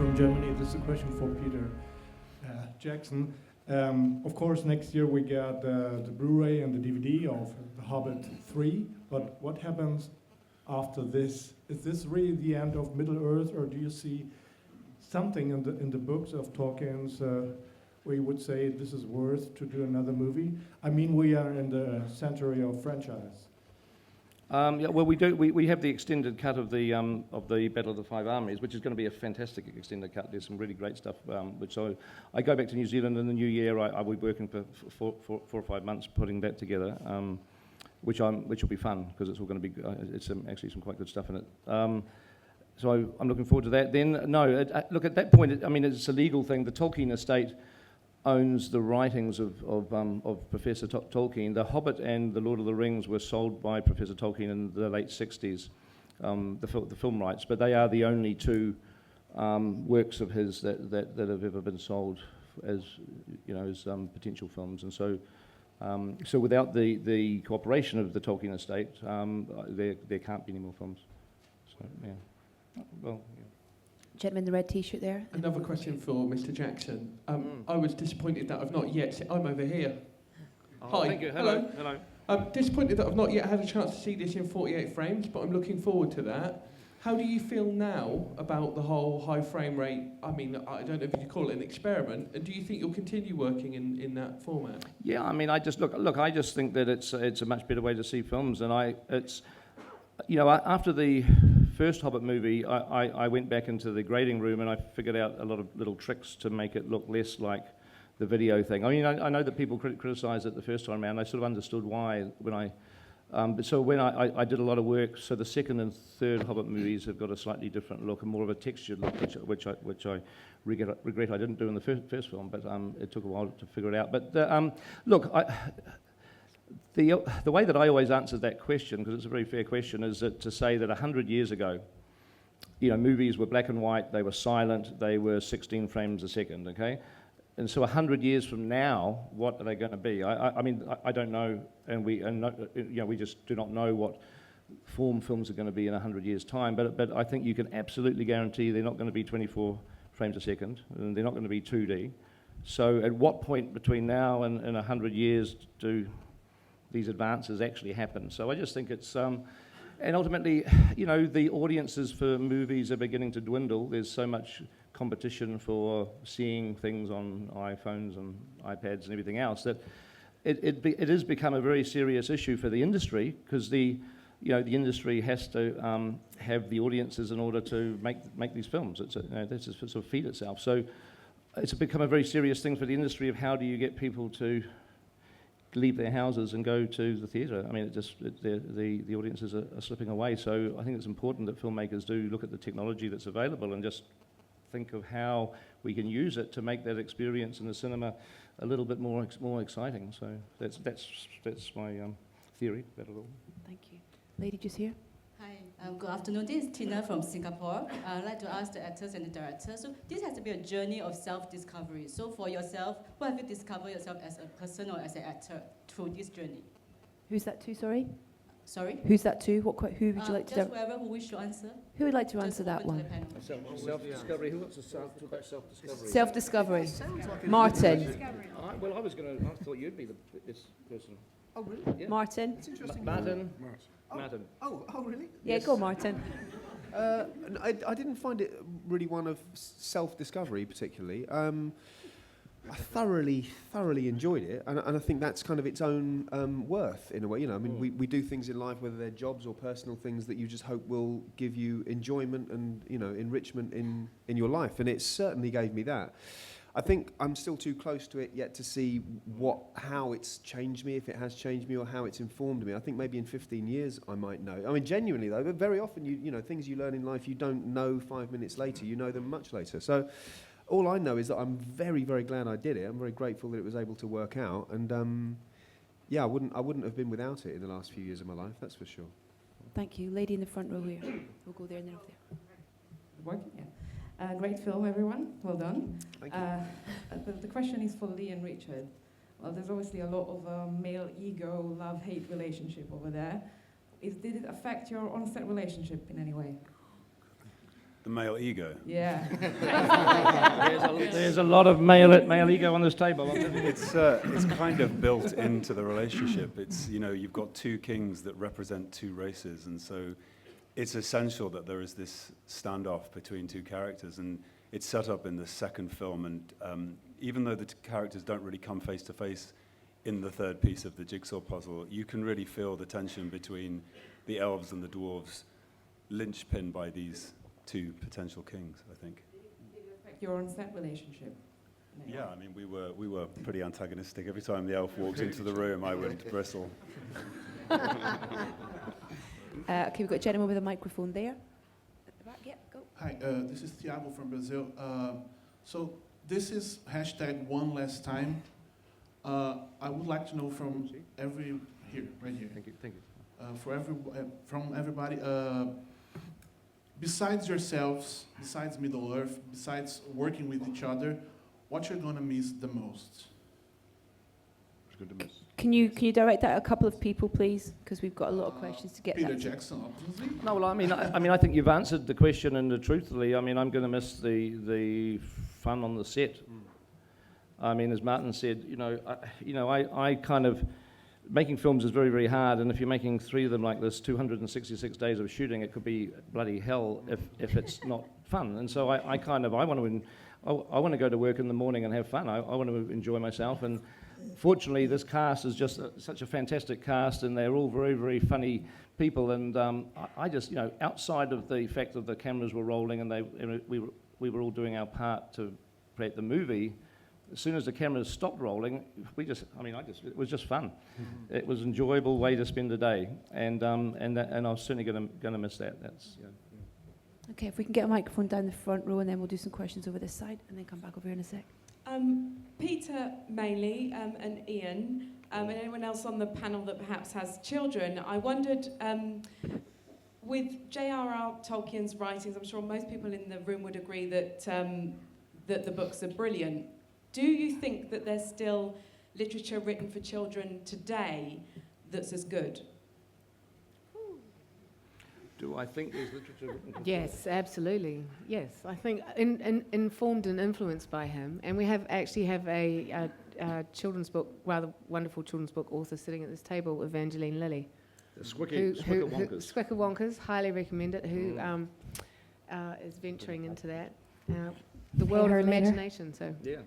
from Germany. This is a question for Peter Jackson. Of course, next year we get the Blu-ray and the DVD of The Hobbit 3, but what happens after this? Is this really the end of Middle-earth, or do you see something in the books of Tolkien's where you would say this is worth to do another movie? I mean, we are in the century of franchise. Yeah, well, we do. We have the extended cut of the Battle of the Five Armies, which is going to be a fantastic extended cut. There's some really great stuff. I go back to New Zealand in the new year. I will be working for 4 or 5 months putting that together, which will be fun because it's all going to be. It's actually some quite good stuff in it. So I'm looking forward to that. Then look, at that point, it's a legal thing. The Tolkien estate owns the writings of Professor Tolkien. The Hobbit and the Lord of the Rings were sold by Professor Tolkien in the late 60s, the film rights, but they are the only two works of his that have ever been sold as potential films. And so without the cooperation of the Tolkien estate, there can't be any more films. So yeah, well. Yeah. Gentleman in the red T-shirt there. Another question for Mr. Jackson. I was disappointed that I've not yet... I'm over here. Oh, hi. Thank you. Hello. I'm disappointed that I've not yet had a chance to see this in 48 frames, but I'm looking forward to that. How do you feel now about the whole high frame rate? I mean, I don't know if you call it an experiment. And do you think you'll continue working in that format? Yeah, I mean, I just think that it's a much better way to see films, and after the first Hobbit movie, I went back into the grading room and I figured out a lot of little tricks to make it look less like the video thing. I mean, I know that people criticised it the first time around. I sort of understood why when I did a lot of work. So the second and third Hobbit movies have got a slightly different look and more of a textured look, which I regret I didn't do in the first film, but it took a while to figure it out. But the way that I always answer that question, because it's a very fair question, is that to say that 100 years ago, movies were black and white, they were silent, they were 16 frames a second, okay? And so 100 years from now, what are they going to be? I don't know, and we just do not know what form films are going to be in 100 years' time, but I think you can absolutely guarantee they're not going to be 24 frames a second, and they're not going to be 2D. So at what point between now and 100 years do these advances actually happen? So I just think it's, and ultimately, the audiences for movies are beginning to dwindle. There's so much competition for seeing things on iPhones and iPads and everything else that it has become a very serious issue for the industry, because the industry has to have the audiences in order to make these films. It's this is sort of feed itself. So it's become a very serious thing for the industry of how do you get people to leave their houses and go to the theatre. I mean, the audiences are slipping away. So I think it's important that filmmakers do look at the technology that's available and just think of how we can use it to make that experience in the cinema a little bit more exciting. So that's my theory about it all. Thank you. Lady just here. Hi, good afternoon. This is Tina from Singapore. I'd like to ask the actors and the directors. So this has to be a journey of self-discovery. So for yourself, what have you discovered yourself as a person or as an actor through this journey? Who's that to, sorry? Sorry? Who's that to? Who would you like to... Just whoever who wish to answer. Who would like to answer that one? Self-discovery. Who wants to talk about self-discovery? Self-discovery. Like Martin. I thought you'd be this person. Oh, really? Yeah. Martin. It's interesting. Martin. Oh, really? Yeah, Yes. go on, Martin. I didn't find it really one of self-discovery particularly. I thoroughly enjoyed it, and I think that's kind of its own worth in a way. We do things in life, whether they're jobs or personal things, that you just hope will give you enjoyment and enrichment in your life, and it certainly gave me that. I think I'm still too close to it yet to see how it's changed me, if it has changed me, or how it's informed me. I think maybe in 15 years I might know. I mean, genuinely though, but very often things you learn in life you don't know 5 minutes later. You know them much later. So all I know is that I'm very, very glad I did it. I'm very grateful that it was able to work out. And I wouldn't have been without it in the last few years of my life. That's for sure. Thank you. Lady in the front row here. We'll go there and then over there. Working, yeah. Great film, everyone. Well done. Thank you. The question is for Lee and Richard. Well, there's obviously a lot of male ego, love-hate relationship over there. Did it affect your on-set relationship in any way? The male ego. Yeah. There's a lot of male ego on this table. It's kind of built into the relationship. It's, you know, you've got two kings that represent two races, and so it's essential that there is this standoff between two characters, and it's set up in the second film, and even though the characters don't really come face to face in the third piece of the jigsaw puzzle, you can really feel the tension between the elves and the dwarves, linchpinned by these two potential kings, I think. Did it affect your on-set relationship? No. Yeah, I mean, we were pretty antagonistic. Every time the elf walked into the room, I would bristle. Okay, we've got a gentleman with a microphone there. At the back, yeah, go. Hi, this is Thiago from Brazil. So this is hashtag one last time. I would like to know from right here. Thank you. From everybody, besides yourselves, besides Middle Earth, besides working with each other, what you're gonna miss the most? Can you direct that at a couple of people, please? Because we've got a lot of questions to get Peter that. Jackson, obviously. No, well, I think you've answered the question, and truthfully, I mean, I'm going to miss the fun on the set. I mean, as Martin said, I kind of, making films is very, very hard, and if you're making 3 of them like this, 266 days of shooting, it could be bloody hell if it's not fun. And so I want to go to work in the morning and have fun. I want to enjoy myself, and fortunately, this cast is just such a fantastic cast, and they're all very, very funny people. And I just, outside of the fact that the cameras were rolling and we were all doing our part to create the movie, as soon as the cameras stopped rolling, it was just fun. Mm-hmm. It was an enjoyable way to spend a day, and I'm certainly going to miss that. That's. Okay, if we can get a microphone down the front row, and then we'll do some questions over this side, and then come back over here in a sec. Peter mainly, and Ian, and anyone else on the panel that perhaps has children, I wondered, with J.R.R. Tolkien's writings, I'm sure most people in the room would agree that that the books are brilliant. Do you think that there's still literature written for children today that's as good? Do I think there's literature written for Yes, absolutely. Yes, I think informed and influenced by him, and we actually have a children's book, rather wonderful children's book author sitting at this table, Evangeline Lilly. The Squicker Wonkers. Highly recommend it. Who is venturing into that, the world of imagination. So yeah.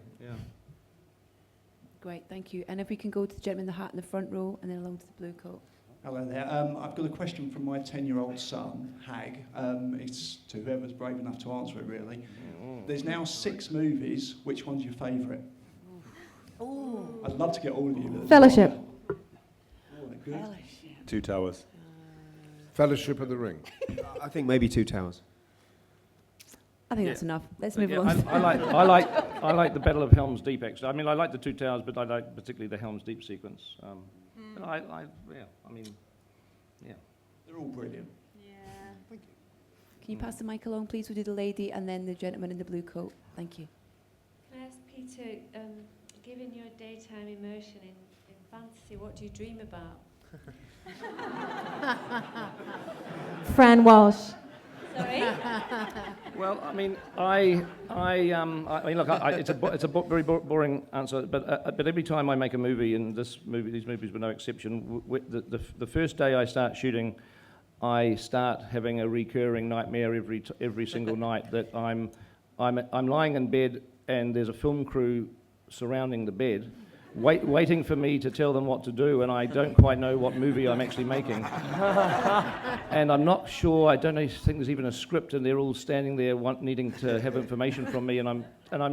Great, thank you. And if we can go to the gentleman in the hat in the front row, and then along to the blue coat. Hello there. I've got a question from my 10-year-old son, Hag. It's to whoever's brave enough to answer it, really. There's now 6 movies. Which one's your favourite? Oh. I'd love to get all of you. Fellowship. Oh, they're good. Two Towers. Fellowship of the Ring. I think maybe Two Towers. I think that's enough. Let's move on. I like the Battle of Helm's Deep, actually. I mean, I like the Two Towers, but I like particularly the Helm's Deep sequence. They're all brilliant. Yeah. Thank you. Can you pass the mic along, please? We'll do the lady and then the gentleman in the blue coat. Thank you. Can I ask Peter, given your daytime immersion in fantasy, what do you dream about? Fran Walsh. Sorry? Well, I mean, look, it's a very boring answer, but every time I make a movie, and these movies were no exception, the first day I start shooting, I start having a recurring nightmare every single night that I'm lying in bed and there's a film crew surrounding the bed, waiting for me to tell them what to do, and I don't quite know what movie I'm actually making. And I'm not sure, I don't think there's even a script, and they're all standing there needing to have information from me, and I'm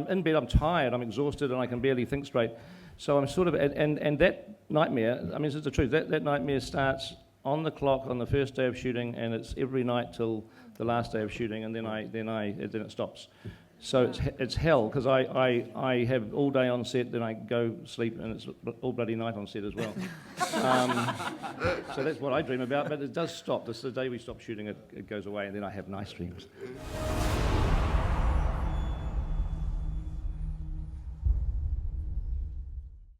in bed, I'm tired, I'm exhausted, and I can barely think straight. So I'm sort of, and that nightmare, I mean, this is the truth, that nightmare starts on the clock on the first day of shooting, and it's every night till the last day of shooting, and then it stops. So it's hell, because I have all day on set, then I go sleep, and it's all bloody night on set as well. So that's what I dream about, but it does stop. This is the day we stop shooting, it goes away, and then I have nice dreams.